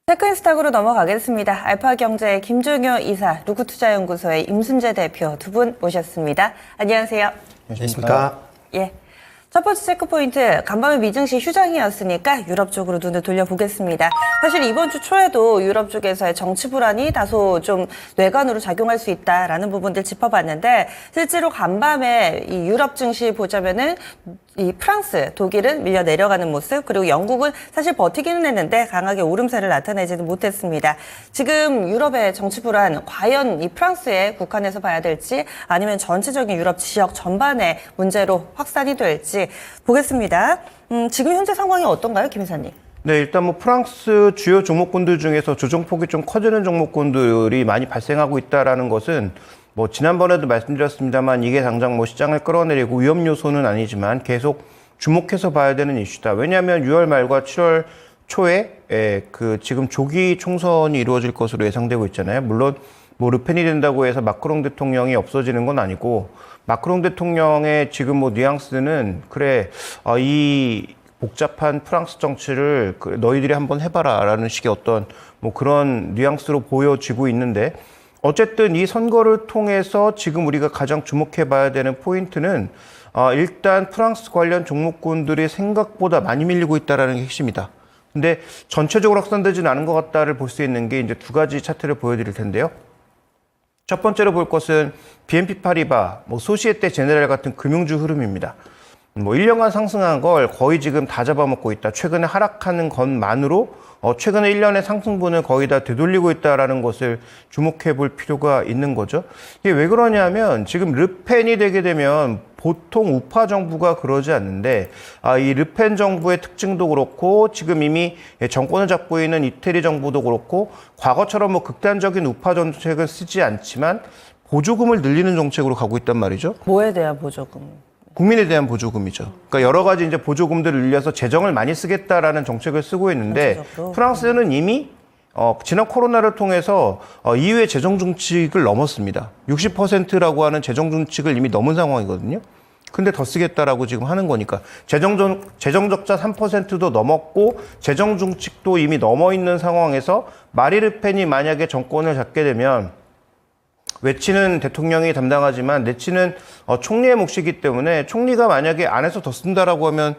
테크인스탁으로 넘어가겠습니다. 알파경제의 김종효 이사, 루크투자연구소의 임순재 대표 두 분 모셨습니다. 안녕하세요. 안녕하십니까. 예. 첫 번째 체크포인트, 간밤에 미증시 휴장이었으니까 유럽 쪽으로 눈을 돌려보겠습니다. 사실 이번 주 초에도 유럽 쪽에서의 정치 불안이 다소 좀 뇌관으로 작용할 수 있다라는 부분들 짚어봤는데, 실제로 간밤에 이 유럽 증시 보자면은 이 프랑스, 독일은 밀려 내려가는 모습, 그리고 영국은 사실 버티기는 했는데 강하게 오름세를 나타내지는 못했습니다. 지금 유럽의 정치 불안, 과연 이 프랑스에 국한해서 봐야 될지 아니면 전체적인 유럽 지역 전반의 문제로 확산이 될지 보겠습니다. 지금 현재 상황이 어떤가요, 김 이사님? 네, 일단 뭐 프랑스 주요 종목군들 중에서 조정폭이 좀 커지는 종목군들이 많이 발생하고 있다라는 것은 뭐 지난번에도 말씀드렸습니다만 이게 당장 뭐 시장을 끌어내리고 위험 요소는 아니지만 계속 주목해서 봐야 되는 이슈다. 왜냐하면 6월 말과 7월 초에 그 지금 조기 총선이 이루어질 것으로 예상되고 있잖아요. 물론 뭐 르펜이 된다고 해서 마크롱 대통령이 없어지는 건 아니고, 마크롱 대통령의 지금 뭐 뉘앙스는 그래 이 복잡한 프랑스 정치를 너희들이 한번 해봐라라는 식의 어떤 뭐 그런 뉘앙스로 보여지고 있는데, 어쨌든 이 선거를 통해서 지금 우리가 가장 주목해봐야 되는 포인트는 일단 프랑스 관련 종목군들이 생각보다 많이 밀리고 있다는 게 핵심이다. 근데 전체적으로 확산되지는 않은 것 같다를 볼 수 있는 게 이제 두 가지 차트를 보여드릴 텐데요. 첫 번째로 볼 것은 BNP 파리바, 뭐 소시에테 제네랄 같은 금융주 흐름입니다. 뭐 1년간 상승한 걸 거의 지금 다 잡아먹고 있다. 최근에 하락하는 것만으로 최근에 1년의 상승분을 거의 다 되돌리고 있다는 것을 주목해 볼 필요가 있는 거죠. 이게 왜 그러냐면 지금 르펜이 되게 되면 보통 우파 정부가 그러지 않는데, 이 르펜 정부의 특징도 그렇고 지금 이미 정권을 잡고 있는 이태리 정부도 그렇고 과거처럼 뭐 극단적인 우파 정책을 쓰지 않지만 보조금을 늘리는 정책으로 가고 있단 말이죠. 뭐에 대한 보조금? 국민에 대한 보조금이죠. 그러니까 여러 가지 이제 보조금들을 늘려서 재정을 많이 쓰겠다라는 정책을 쓰고 있는데, 전체적으로? 프랑스는 이미 지난 코로나를 통해서 EU의 재정 중칙을 넘었습니다. 60%라고 하는 재정 중칙을 이미 넘은 상황이거든요. 근데 더 쓰겠다라고 지금 하는 거니까 재정 적자 3%도 넘었고 재정 중칙도 이미 넘어 있는 상황에서 마리 르펜이 만약에 정권을 잡게 되면 외치는 대통령이 담당하지만 내치는 총리의 몫이기 때문에 총리가 만약에 안에서 더 쓴다라고 하면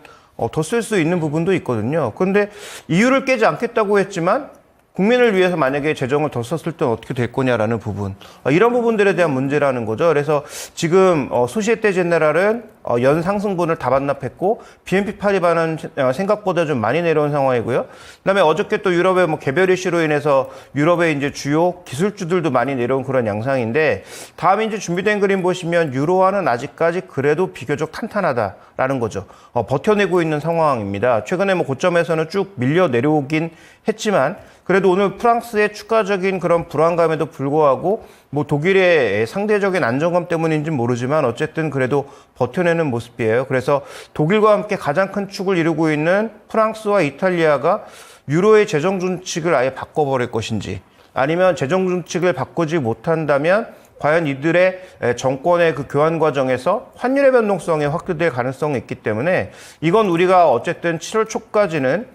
더 쓸 수 있는 부분도 있거든요. 그런데 EU를 깨지 않겠다고 했지만 국민을 위해서 만약에 재정을 더 썼을 때 어떻게 될 거냐라는 부분, 이런 부분들에 대한 문제라는 거죠. 그래서 지금 소시에테 제네랄은 연 상승분을 다 반납했고 BNP 파리바는 생각보다 좀 많이 내려온 상황이고요. 그다음에 어저께 또 유럽의 뭐 개별 이슈로 인해서 유럽의 이제 주요 기술주들도 많이 내려온 그런 양상인데, 다음에 이제 준비된 그림 보시면 유로화는 아직까지 그래도 비교적 탄탄하다라는 거죠. 버텨내고 있는 상황입니다. 최근에 뭐 고점에서는 쭉 밀려 내려오긴 했지만 그래도 오늘 프랑스의 추가적인 그런 불안감에도 불구하고 뭐 독일의 상대적인 안정감 때문인지는 모르지만 어쨌든 그래도 버텨내는 모습이에요. 그래서 독일과 함께 가장 큰 축을 이루고 있는 프랑스와 이탈리아가 유로의 재정 준칙을 아예 바꿔버릴 것인지, 아니면 재정 준칙을 바꾸지 못한다면 과연 이들의 정권의 그 교환 과정에서 환율의 변동성이 확대될 가능성이 있기 때문에 이건 우리가 어쨌든 7월 초까지는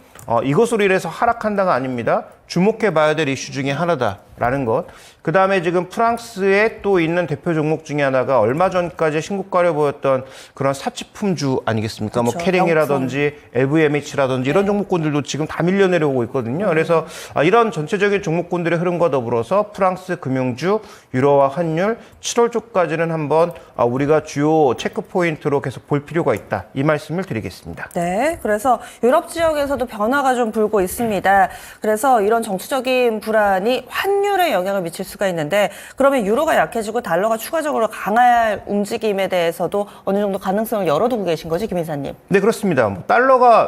이것으로 인해서 하락한다가 아닙니다. 주목해 봐야 될 이슈 중에 하나다라는 것. 그 다음에 지금 프랑스에 또 있는 대표 종목 중에 하나가 얼마 전까지 신고가를 보였던 그런 사치품주 아니겠습니까? 그렇죠. 뭐 캐링이라든지 LVMH라든지 이런 종목군들도 지금 다 밀려 내려오고 있거든요. 그래서 이런 전체적인 종목군들의 흐름과 더불어서 프랑스 금융주, 유로화 환율 7월 초까지는 한번 우리가 주요 체크 포인트로 계속 볼 필요가 있다. 이 말씀을 드리겠습니다. 네, 그래서 유럽 지역에서도 변화가 좀 불고 있습니다. 그래서 이런 정치적인 불안이 환율에 영향을 미칠 수가 있는데, 그러면 유로가 약해지고 달러가 추가적으로 강할 움직임에 대해서도 어느 정도 가능성을 열어두고 계신 거지, 김 이사님? 네, 그렇습니다.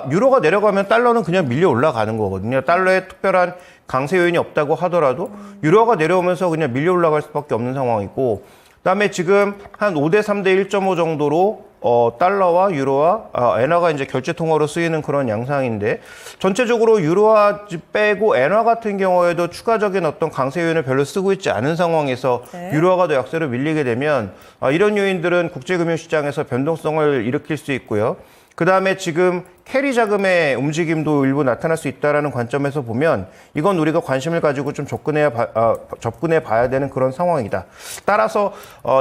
유로가 내려가면 달러는 그냥 밀려 올라가는 거거든요. 달러에 특별한 강세 요인이 없다고 하더라도 유로가 내려오면서 그냥 밀려 올라갈 수밖에 없는 상황이고, 그다음에 지금 한 5대 3대 1.5 정도로 달러와 유로와 엔화가 이제 결제 통화로 쓰이는 그런 양상인데, 전체적으로 유로화 빼고 엔화 같은 경우에도 추가적인 어떤 강세 요인을 별로 쓰고 있지 않은 상황에서 유로화가 더 약세로 밀리게 되면 이런 요인들은 국제금융시장에서 변동성을 일으킬 수 있고요. 그 다음에 지금 캐리 자금의 움직임도 일부 나타날 수 있다라는 관점에서 보면 이건 우리가 관심을 가지고 좀 접근해 봐야 되는 그런 상황이다. 따라서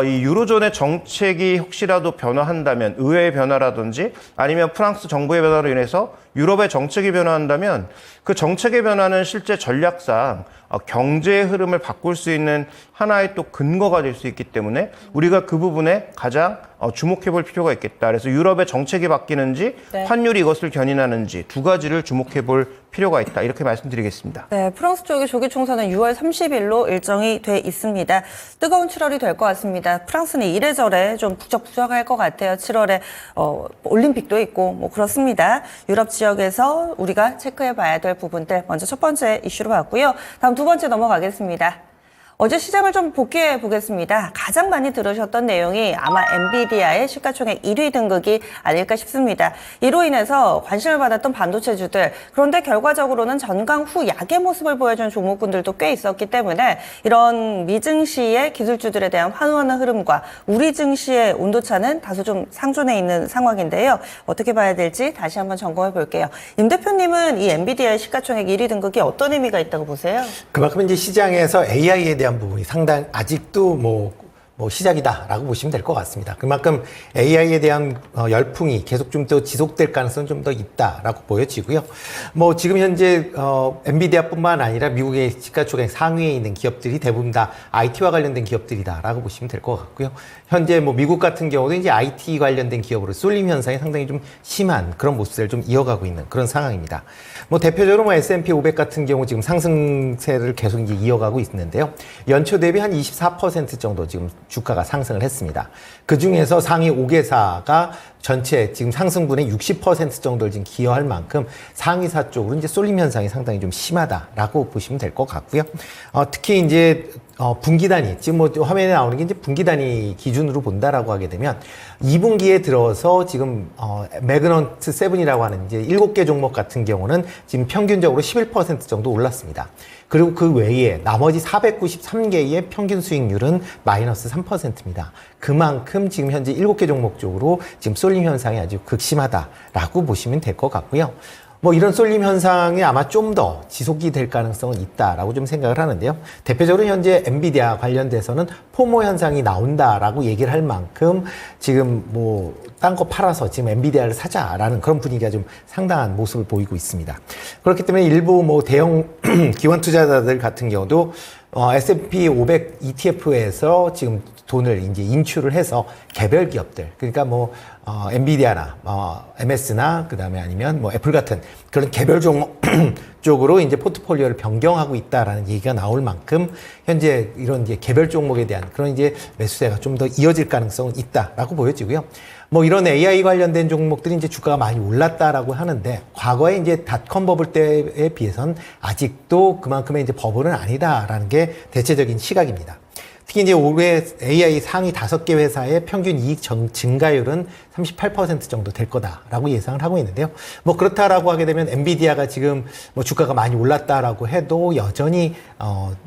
이 유로존의 정책이 혹시라도 변화한다면 의회의 변화라든지 아니면 프랑스 정부의 변화로 인해서 유럽의 정책이 변화한다면 그 정책의 변화는 실제 전략상 경제의 흐름을 바꿀 수 있는 하나의 또 근거가 될 수 있기 때문에 우리가 그 부분에 가장 주목해 볼 필요가 있겠다. 그래서 유럽의 정책이 바뀌는지 네. 환율이 이것을 견인하는지 두 가지를 주목해 볼 필요가 있다. 이렇게 말씀드리겠습니다. 네, 프랑스 쪽의 조기 총선은 6월 30일로 일정이 돼 있습니다. 뜨거운 7월이 될 것 같습니다. 프랑스는 이래저래 좀 북적북적할 것 같아요. 7월에 올림픽도 있고 뭐 그렇습니다. 유럽 지역에서 우리가 체크해 봐야 될 부분들 먼저 첫 번째 이슈로 봤고요. 다음 두 번째 넘어가겠습니다. 어제 시장을 좀 복귀해 보겠습니다. 가장 많이 들으셨던 내용이 아마 엔비디아의 시가총액 1위 등극이 아닐까 싶습니다. 이로 인해서 관심을 받았던 반도체주들, 그런데 결과적으로는 전강 후 약의 모습을 보여준 종목군들도 꽤 있었기 때문에 이런 미증시의 기술주들에 대한 환호하는 흐름과 우리 증시의 온도차는 다소 좀 상존해 있는 상황인데요. 어떻게 봐야 될지 다시 한번 점검해 볼게요. 임 대표님은 이 엔비디아의 시가총액 1위 등극이 어떤 의미가 있다고 보세요? 그만큼 이제 시장에서 AI에 대한 부분이 상당히 아직도 뭐 시작이다라고 보시면 될 것 같습니다. 그만큼 AI에 대한 열풍이 계속 좀 더 지속될 가능성은 좀 더 있다라고 보여지고요. 뭐 지금 현재 엔비디아뿐만 아니라 미국의 시가총액 상위에 있는 기업들이 대부분 다 IT와 관련된 기업들이다라고 보시면 될 것 같고요. 현재 뭐 미국 같은 경우도 이제 IT 관련된 기업으로 쏠림 현상이 상당히 좀 심한 그런 모습을 좀 이어가고 있는 그런 상황입니다. 뭐 대표적으로 뭐 S&P 500 같은 경우 지금 상승세를 계속 이제 이어가고 있는데요. 연초 대비 한 24% 정도 지금 주가가 상승을 했습니다. 그 중에서 상위 5개사가 전체 지금 상승분의 60% 정도를 지금 기여할 만큼 상위사 쪽으로 이제 쏠림 현상이 상당히 좀 심하다라고 보시면 될 것 같고요. 특히 이제 분기 단위, 지금 뭐 화면에 나오는 게 이제 분기 단위 기준으로 본다라고 하게 되면 2분기에 들어서 지금 매그넌트 7이라고 하는 이제 7개 종목 같은 경우는 지금 평균적으로 11% 정도 올랐습니다. 그리고 그 외에 나머지 493개의 평균 수익률은 마이너스 3%입니다. 그만큼 지금 현재 7개 종목 쪽으로 지금 쏠림 현상이 아주 극심하다라고 보시면 될 것 같고요. 뭐 이런 쏠림 현상이 아마 좀 더 지속이 될 가능성은 있다라고 좀 생각을 하는데요. 대표적으로 현재 엔비디아 관련돼서는 포모 현상이 나온다라고 얘기를 할 만큼 지금 뭐 딴 거 팔아서 지금 엔비디아를 사자라는 그런 분위기가 좀 상당한 모습을 보이고 있습니다. 그렇기 때문에 일부 뭐 대형 기관 투자자들 같은 경우도 S&P 500 ETF에서 지금 돈을 이제 인출을 해서 개별 기업들, 그러니까 뭐 엔비디아나 MS나 그다음에 아니면 뭐 애플 같은 그런 개별 종목 쪽으로 이제 포트폴리오를 변경하고 있다라는 얘기가 나올 만큼 현재 이런 이제 개별 종목에 대한 그런 이제 매수세가 좀 더 이어질 가능성은 있다라고 보여지고요. 뭐 이런 AI 관련된 종목들이 이제 주가가 많이 올랐다라고 하는데 과거에 이제 닷컴 버블 때에 비해서는 아직도 그만큼의 이제 버블은 아니다라는 게 대체적인 시각입니다. 특히 이제 올해 AI 상위 5개 회사의 평균 이익 증가율은 38% 정도 될 거다라고 예상을 하고 있는데요. 뭐 그렇다라고 하게 되면 엔비디아가 지금 뭐 주가가 많이 올랐다라고 해도 여전히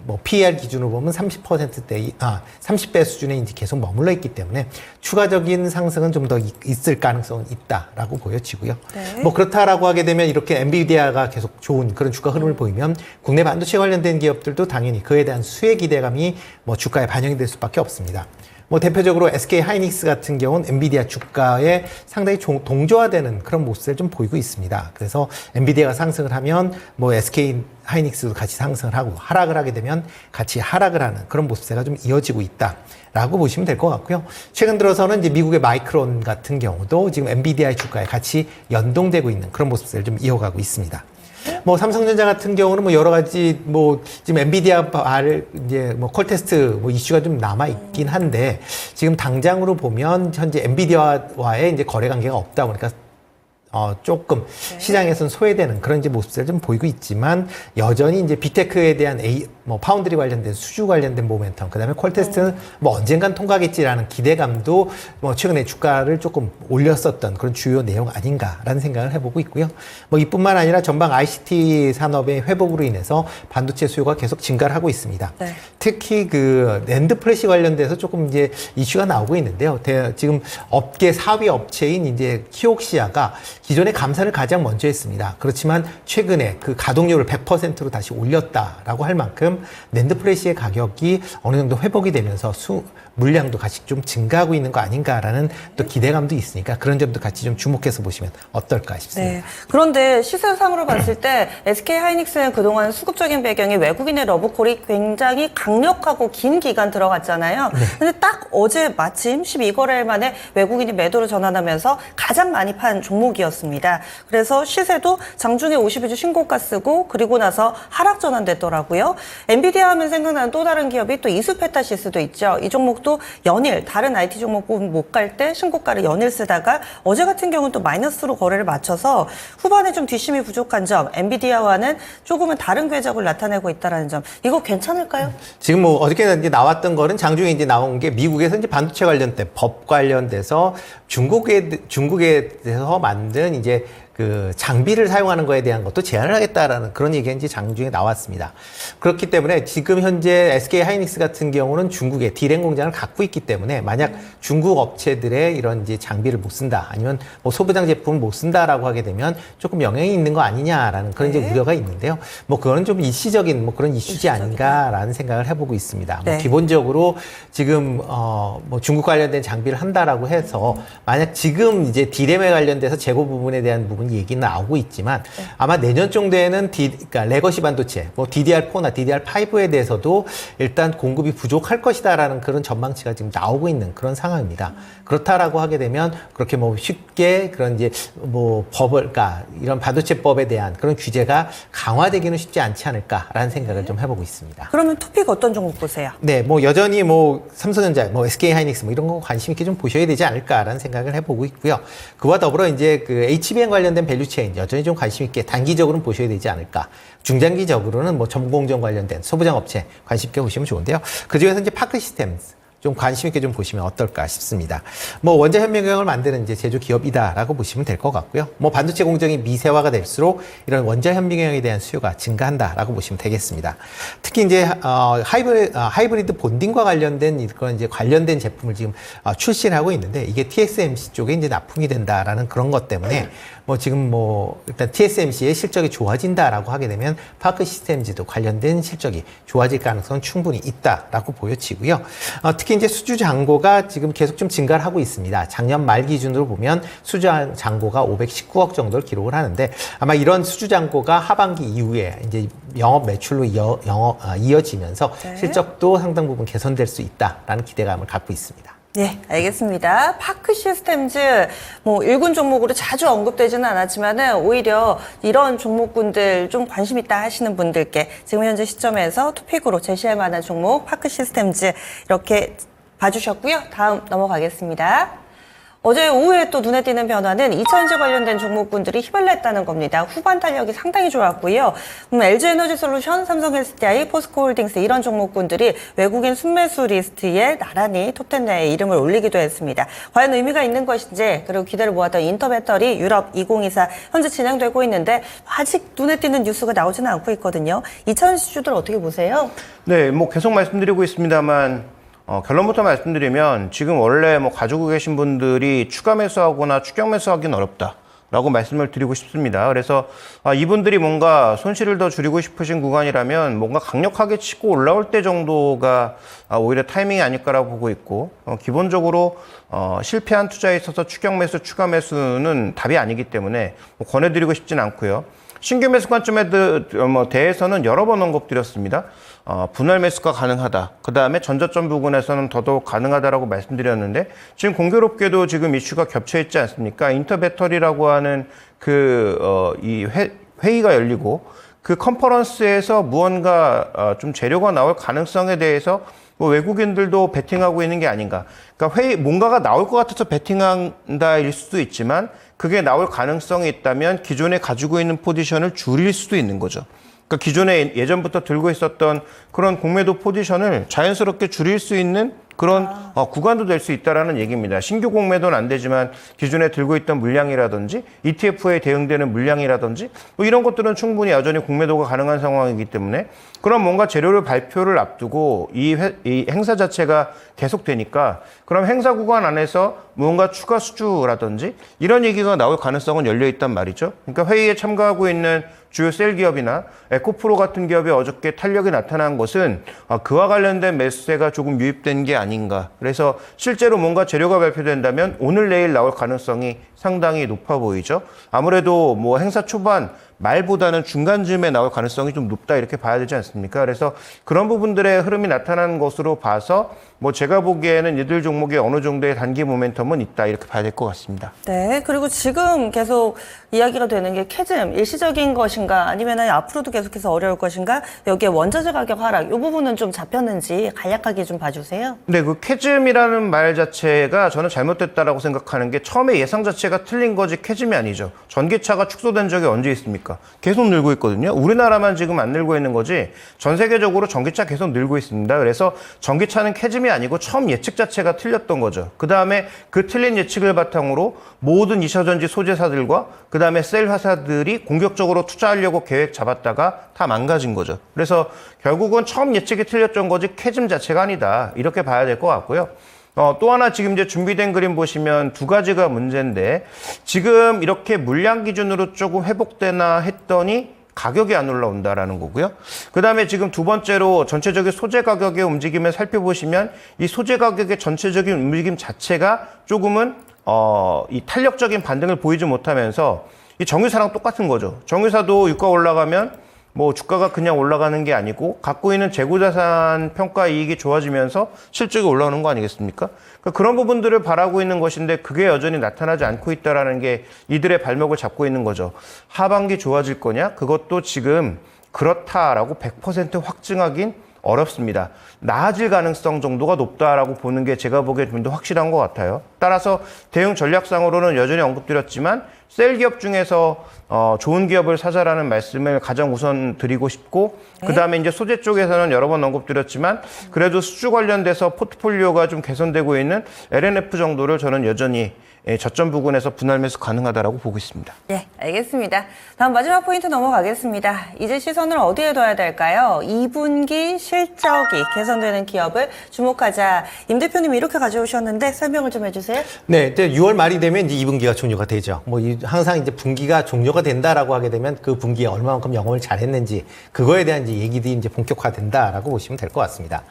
뭐 PER 기준으로 보면 30배 수준에 이제 계속 머물러 있기 때문에 추가적인 상승은 좀 더 있을 가능성은 있다라고 보여지고요. 네. 뭐 그렇다라고 하게 되면 이렇게 엔비디아가 계속 좋은 그런 주가 흐름을 보이면 국내 반도체 관련된 기업들도 당연히 그에 대한 수혜 기대감이 뭐 주가에 반영이 될 수밖에 없습니다. 뭐 대표적으로 SK 하이닉스 같은 경우는 엔비디아 주가에 상당히 동조화되는 그런 모습을 좀 보이고 있습니다. 그래서 엔비디아가 상승을 하면 뭐 SK 하이닉스도 같이 상승을 하고 하락을 하게 되면 같이 하락을 하는 그런 모습세가 좀 이어지고 있다라고 보시면 될 것 같고요. 최근 들어서는 이제 미국의 마이크론 같은 경우도 지금 엔비디아의 주가에 같이 연동되고 있는 그런 모습세를 좀 이어가고 있습니다. 뭐 삼성전자 같은 경우는 뭐 여러 가지 뭐 지금 엔비디아 이제 뭐 콜 테스트 뭐 이슈가 좀 남아 있긴 한데 지금 당장으로 보면 현재 엔비디아와의 이제 거래 관계가 없다 보니까 조금 시장에서는 소외되는 그런 이제 모습을 좀 보이고 있지만 여전히 이제 빅테크에 대한 뭐 파운드리 관련된 수주 관련된 모멘텀, 그다음에 퀄테스트는 뭐 언젠간 통과하겠지라는 기대감도 뭐 최근에 주가를 조금 올렸었던 그런 주요 내용 아닌가라는 생각을 해보고 있고요. 뭐 이뿐만 아니라 전방 ICT 산업의 회복으로 인해서 반도체 수요가 계속 증가를 하고 있습니다. 네. 특히 그 낸드 플래시 관련돼서 조금 이제 이슈가 나오고 있는데요. 지금 업계 4위 업체인 이제 키옥시아가 기존에 감사를 가장 먼저 했습니다. 그렇지만 최근에 그 가동률을 100%로 다시 올렸다라고 할 만큼 낸드 플래시의 가격이 어느 정도 회복이 되면서 물량도 같이 좀 증가하고 있는 거 아닌가라는 또 기대감도 있으니까 그런 점도 같이 좀 주목해서 보시면 어떨까 싶습니다. 네. 그런데 시세상으로 봤을 때 SK 하이닉스는 그동안 수급적인 배경이 외국인의 러브콜이 굉장히 강력하고 긴 기간 들어갔잖아요. 근데 딱 어제 마침 12거래일 만에 외국인이 매도로 전환하면서 가장 많이 판 종목이었습니다. 그래서 시세도 장중에 52주 신고가 쓰고 그리고 나서 하락 전환됐더라고요. 엔비디아 하면 생각나는 또 다른 기업이 또 이수페타시스도 있죠. 이 종목도 연일 다른 IT 종목 못 갈 때 신고가를 연일 쓰다가 어제 같은 경우는 또 마이너스로 거래를 마쳐서 후반에 좀 뒷심이 부족한 점, 엔비디아와는 조금은 다른 궤적을 나타내고 있다는 점, 이거 괜찮을까요? 지금 뭐 어저께 이제 나왔던 거는 장중에 이제 나온 게 미국에서 이제 반도체 관련된 법 관련돼서 중국에서 만든 이제 그 장비를 사용하는 거에 대한 것도 제한을 하겠다라는 그런 얘기가 이제 장중에 나왔습니다. 그렇기 때문에 지금 현재 SK 하이닉스 같은 경우는 중국에 디램 공장을 갖고 있기 때문에 만약 중국 업체들의 이런 이제 장비를 못 쓴다, 아니면 뭐 소부장 제품을 못 쓴다라고 하게 되면 조금 영향이 있는 거 아니냐라는 그런 이제 우려가 있는데요. 뭐 그거는 좀 일시적인 뭐 그런 이슈지 아닌가라는 생각을 해보고 있습니다. 네. 뭐 기본적으로 지금 뭐 중국 관련된 장비를 한다라고 해서 만약 지금 이제 디램에 관련돼서 재고 부분에 대한 부분 얘기는 나오고 있지만 아마 내년 정도에는 그러니까 레거시 반도체, 뭐 DDR4나 DDR5에 대해서도 일단 공급이 부족할 것이다라는 그런 전망치가 지금 나오고 있는 그런 상황입니다. 그렇다라고 하게 되면 그렇게 뭐 쉽게 그런 이제 뭐 그러니까 이런 반도체법에 대한 그런 규제가 강화되기는 쉽지 않지 않을까라는 생각을 좀 해보고 있습니다. 그러면 토픽 어떤 종목 보세요? 네, 뭐 여전히 뭐 삼성전자, 뭐 SK 하이닉스 뭐 이런 거 관심 있게 좀 보셔야 되지 않을까라는 생각을 해보고 있고요. 그와 더불어 이제 그 HBM 관련된 밸류체인 여전히 좀 관심 있게 단기적으로는 보셔야 되지 않을까. 중장기적으로는 뭐 전공정 관련된 소부장 업체 관심 있게 보시면 좋은데요. 그 중에서 이제 파크 시스템스 좀 관심 있게 좀 보시면 어떨까 싶습니다. 뭐 원자 현미경을 만드는 이제 제조 기업이다라고 보시면 될 것 같고요. 뭐 반도체 공정이 미세화가 될수록 이런 원자 현미경에 대한 수요가 증가한다라고 보시면 되겠습니다. 특히 이제 하이브리드 본딩과 관련된 그런 이제 관련된 제품을 지금 출시를 하고 있는데 이게 TSMC 쪽에 이제 납품이 된다라는 그런 것 때문에 뭐 지금 뭐 일단 TSMC의 실적이 좋아진다라고 하게 되면 파크 시스템즈도 관련된 실적이 좋아질 가능성은 충분히 있다라고 보여지고요. 특히 이제 수주 잔고가 지금 계속 좀 증가를 하고 있습니다. 작년 말 기준으로 보면 수주 잔고가 519억 정도를 기록을 하는데 아마 이런 수주 잔고가 하반기 이후에 이제 영업 매출로 이어지면서 네. 실적도 상당 부분 개선될 수 있다라는 기대감을 갖고 있습니다. 네, 알겠습니다. 파크 시스템즈, 뭐, 일군 종목으로 자주 언급되지는 않았지만은, 오히려 이런 종목군들 좀 관심 있다 하시는 분들께 지금 현재 시점에서 토픽으로 제시할 만한 종목, 파크 시스템즈, 이렇게 봐주셨고요. 다음 넘어가겠습니다. 어제 오후에 또 눈에 띄는 변화는 2차전지 관련된 종목군들이 힘을 냈다는 겁니다. 후반 탄력이 상당히 좋았고요. LG에너지솔루션, 삼성헬스티아이, 포스코홀딩스 이런 종목군들이 외국인 순매수 리스트에 나란히 톱10 내에 이름을 올리기도 했습니다. 과연 의미가 있는 것인지, 그리고 기대를 모았던 인터배터리 유럽 2024 현재 진행되고 있는데 아직 눈에 띄는 뉴스가 나오지는 않고 있거든요. 2차전지 주들 어떻게 보세요? 네, 뭐 계속 말씀드리고 있습니다만 결론부터 말씀드리면 지금 원래 뭐 가지고 계신 분들이 추가 매수하거나 추격 매수하기는 어렵다라고 말씀을 드리고 싶습니다. 그래서 이분들이 뭔가 손실을 더 줄이고 싶으신 구간이라면 뭔가 강력하게 치고 올라올 때 정도가 오히려 타이밍이 아닐까라고 보고 있고 기본적으로 실패한 투자에 있어서 추격 매수, 추가 매수는 답이 아니기 때문에 뭐 권해드리고 싶진 않고요. 신규 매수 관점에 대해서는 여러 번 언급드렸습니다. 분할 매수가 가능하다. 그 다음에 전저점 부분에서는 더더욱 가능하다라고 말씀드렸는데 지금 공교롭게도 지금 이슈가 겹쳐 있지 않습니까? 인터배터리라고 하는 이 회의가 열리고 그 컨퍼런스에서 무언가 좀 재료가 나올 가능성에 대해서 뭐 외국인들도 베팅하고 있는 게 아닌가. 그러니까 뭔가가 나올 것 같아서 베팅한다일 수도 있지만 그게 나올 가능성이 있다면 기존에 가지고 있는 포지션을 줄일 수도 있는 거죠. 그러니까 기존에 예전부터 들고 있었던 그런 공매도 포지션을 자연스럽게 줄일 수 있는 그런 구간도 될 수 있다라는 얘기입니다. 신규 공매도는 안 되지만 기존에 들고 있던 물량이라든지 ETF에 대응되는 물량이라든지 뭐 이런 것들은 충분히 여전히 공매도가 가능한 상황이기 때문에 그럼 뭔가 재료를 발표를 앞두고 이 행사 자체가 계속되니까 그럼 행사 구간 안에서 뭔가 추가 수주라든지 이런 얘기가 나올 가능성은 열려 있단 말이죠. 그러니까 회의에 참가하고 있는 주요 셀 기업이나 에코프로 같은 기업이 어저께 탄력이 나타난 것은 그와 관련된 매수세가 조금 유입된 게 아닌가. 그래서 실제로 뭔가 재료가 발표된다면 오늘 내일 나올 가능성이 상당히 높아 보이죠. 아무래도 뭐 행사 초반 말보다는 중간쯤에 나올 가능성이 좀 높다 이렇게 봐야 되지 않습니까? 그래서 그런 부분들의 흐름이 나타나는 것으로 봐서 뭐 제가 보기에는 이들 종목에 어느 정도의 단기 모멘텀은 있다 이렇게 봐야 될 것 같습니다. 네, 그리고 지금 계속 이야기가 되는 게 캐즘 일시적인 것인가 아니면 앞으로도 계속해서 어려울 것인가 여기에 원자재 가격 하락 이 부분은 좀 잡혔는지 간략하게 좀 봐주세요. 네, 그 캐즘이라는 말 자체가 저는 잘못됐다라고 생각하는 게 처음에 예상 자체가 틀린 거지 캐즘이 아니죠. 전기차가 축소된 적이 언제 있습니까? 계속 늘고 있거든요. 우리나라만 지금 안 늘고 있는 거지 전 세계적으로 전기차 계속 늘고 있습니다. 그래서 전기차는 캐즘이 아니고 처음 예측 자체가 틀렸던 거죠. 그 다음에 그 틀린 예측을 바탕으로 모든 이차전지 소재사들과 그 다음에 셀 회사들이 공격적으로 투자하려고 계획 잡았다가 다 망가진 거죠. 그래서 결국은 처음 예측이 틀렸던 거지 캐즘 자체가 아니다. 이렇게 봐야 될 것 같고요. 또 하나 지금 이제 준비된 그림 보시면 두 가지가 문제인데 지금 이렇게 물량 기준으로 조금 회복되나 했더니 가격이 안 올라온다라는 거고요. 그 다음에 지금 두 번째로 전체적인 소재 가격의 움직임을 살펴보시면 이 소재 가격의 전체적인 움직임 자체가 조금은 이 탄력적인 반등을 보이지 못하면서 이 정유사랑 똑같은 거죠. 정유사도 유가 올라가면 뭐 주가가 그냥 올라가는 게 아니고 갖고 있는 재고자산 평가 이익이 좋아지면서 실적이 올라오는 거 아니겠습니까? 그러니까 그런 부분들을 바라고 있는 것인데 그게 여전히 나타나지 않고 있다라는 게 이들의 발목을 잡고 있는 거죠. 하반기 좋아질 거냐? 그것도 지금 그렇다라고 100% 확증하긴 어렵습니다. 나아질 가능성 정도가 높다라고 보는 게 제가 보기에 좀 더 확실한 것 같아요. 따라서 대응 전략상으로는 여전히 언급드렸지만 셀 기업 중에서 좋은 기업을 사자라는 말씀을 가장 우선 드리고 싶고 그 다음에 이제 소재 쪽에서는 여러 번 언급드렸지만 그래도 수주 관련돼서 포트폴리오가 좀 개선되고 있는 LNF 정도를 저는 여전히 저점 부근에서 분할 매수 가능하다라고 보고 있습니다. 네, 알겠습니다. 다음 마지막 포인트 넘어가겠습니다. 이제 시선을 어디에 둬야 될까요? 2분기 실적이 개선되는 기업을 주목하자. 임 대표님이 이렇게 가져오셨는데 설명을 좀 해주세요. 네, 이제 6월 말이 되면 이제 2분기가 종료가 되죠. 뭐 항상 이제 분기가 종료가 된다라고 하게 되면 그 분기에 얼마만큼 영업을 잘했는지 그거에 대한 이제 얘기들이 이제 본격화된다라고 보시면 될 것 같습니다.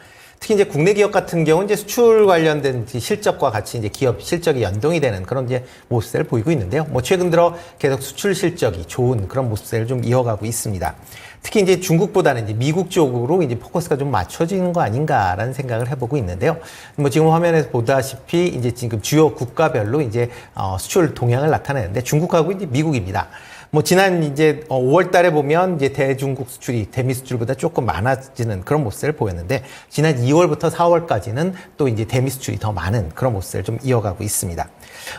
특히 이제 국내 기업 같은 경우는 이제 수출 관련된 실적과 같이 이제 기업 실적이 연동이 되는 그런 이제 모습을 보이고 있는데요. 뭐 최근 들어 계속 수출 실적이 좋은 그런 모습을 좀 이어가고 있습니다. 특히 이제 중국보다는 이제 미국 쪽으로 이제 포커스가 좀 맞춰지는 거 아닌가라는 생각을 해보고 있는데요. 뭐 지금 화면에서 보다시피 이제 지금 주요 국가별로 이제 수출 동향을 나타내는데 중국하고 이제 미국입니다. 뭐 지난 이제 5월 달에 보면 이제 대중국 수출이 대미 수출보다 조금 많아지는 그런 모습을 보였는데 지난 2월부터 4월까지는 또 이제 대미 수출이 더 많은 그런 모습을 좀 이어가고 있습니다.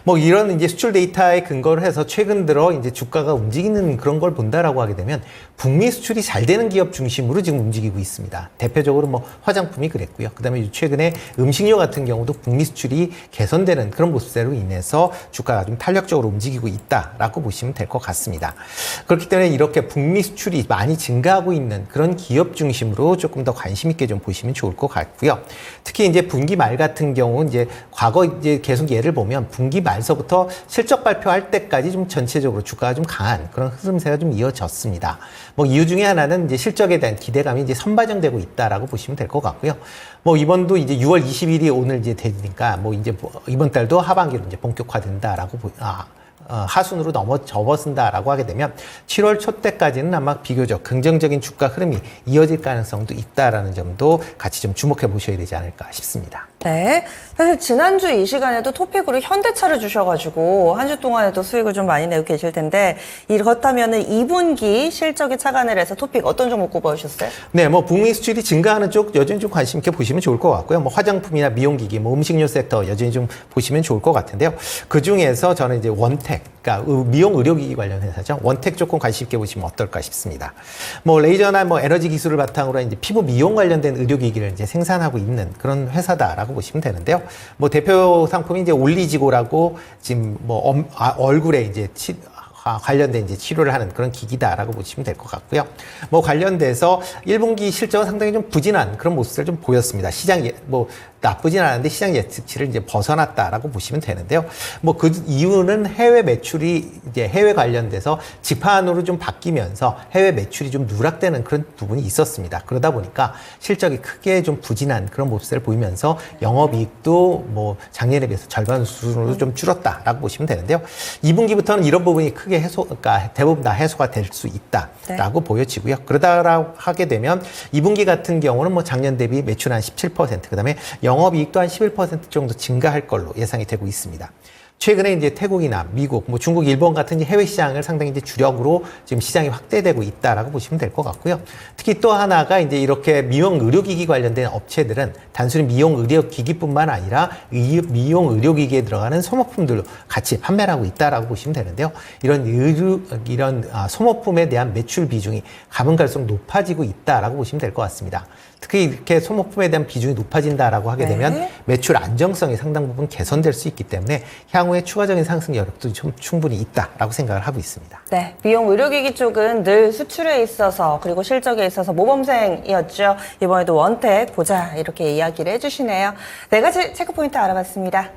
뭐 이런 이제 수출 데이터에 근거를 해서 최근 들어 이제 주가가 움직이는 그런 걸 본다라고 하게 되면 북미 수출이 잘 되는 기업 중심으로 지금 움직이고 있습니다. 대표적으로 뭐 화장품이 그랬고요. 그다음에 최근에 음식료 같은 경우도 북미 수출이 개선되는 그런 모습으로 인해서 주가가 좀 탄력적으로 움직이고 있다라고 보시면 될 것 같습니다. 그렇기 때문에 이렇게 북미 수출이 많이 증가하고 있는 그런 기업 중심으로 조금 더 관심 있게 좀 보시면 좋을 것 같고요. 특히 이제 분기 말 같은 경우 이제 과거 이제 계속 예를 보면 분기 말서부터 실적 발표할 때까지 좀 전체적으로 주가가 좀 강한 그런 흐름세가 좀 이어졌습니다. 뭐 이유 중에 하나는 이제 실적에 대한 기대감이 이제 선반영되고 있다라고 보시면 될 것 같고요. 뭐 이번도 이제 6월 20일이 오늘 이제 되니까 뭐 이제 이번 달도 하반기로 이제 본격화된다라고 하순으로 접어든다라고 하게 되면 7월 초 때까지는 아마 비교적 긍정적인 주가 흐름이 이어질 가능성도 있다라는 점도 같이 좀 주목해 보셔야 되지 않을까 싶습니다. 네. 사실 지난주 이 시간에도 토픽으로 현대차를 주셔가지고 한 주 동안에도 수익을 좀 많이 내고 계실 텐데 그렇다면은 2분기 실적에 착안을 해서 토픽 어떤 종목 꼽아오셨어요? 네, 뭐 북미 수출이 증가하는 쪽 여전히 좀 관심 있게 보시면 좋을 것 같고요. 뭐 화장품이나 미용기기, 뭐 음식료 섹터 여전히 좀 보시면 좋을 것 같은데요. 그 중에서 저는 이제 원택, 그러니까 미용 의료기기 관련 회사죠. 원택 조금 관심 있게 보시면 어떨까 싶습니다. 뭐 레이저나 뭐 에너지 기술을 바탕으로 이제 피부 미용 관련된 의료기기를 이제 생산하고 있는 그런 회사다라고 보시면 되는데요. 뭐 대표 상품이 이제 올리지고라고 지금 뭐 얼굴에 이제 관련된 이제 치료를 하는 그런 기기다라고 보시면 될 것 같고요. 뭐 관련돼서 1분기 실적은 상당히 좀 부진한 그런 모습을 좀 보였습니다. 시장이 뭐 나쁘진 않은데 시장 예측치를 이제 벗어났다라고 보시면 되는데요. 뭐 그 이유는 해외 매출이 이제 해외 관련돼서 지판으로 좀 바뀌면서 해외 매출이 좀 누락되는 그런 부분이 있었습니다. 그러다 보니까 실적이 크게 좀 부진한 그런 모습을 보이면서 영업이익도 뭐 작년에 비해서 절반 수준으로 좀 줄었다라고 보시면 되는데요. 2분기부터는 이런 부분이 크게 그러니까 대부분 다 해소가 될 수 있다라고 보여지고요. 그러다 하게 되면 2분기 같은 경우는 뭐 작년 대비 매출 한 17%, 그다음에 영업이익도 한 11% 정도 증가할 걸로 예상이 되고 있습니다. 최근에 이제 태국이나 미국, 뭐 중국, 일본 같은 해외 시장을 상당히 이제 주력으로 지금 시장이 확대되고 있다라고 보시면 될 것 같고요. 특히 또 하나가 이제 이렇게 미용 의료기기 관련된 업체들은 단순히 미용 의료기기뿐만 아니라 미용 의료기기에 들어가는 소모품들도 같이 판매를 하고 있다라고 보시면 되는데요. 이런 소모품에 대한 매출 비중이 가면 갈수록 높아지고 있다라고 보시면 될 것 같습니다. 특히 이렇게 소모품에 대한 비중이 높아진다라고 하게 되면 매출 안정성이 상당 부분 개선될 수 있기 때문에 향후에 추가적인 상승 여력도 좀 충분히 있다라고 생각을 하고 있습니다. 네, 미용 의료기기 쪽은 늘 수출에 있어서 그리고 실적에 있어서 모범생이었죠. 이번에도 원택 보자 이렇게 이야기를 해주시네요. 네 가지 체크포인트 알아봤습니다.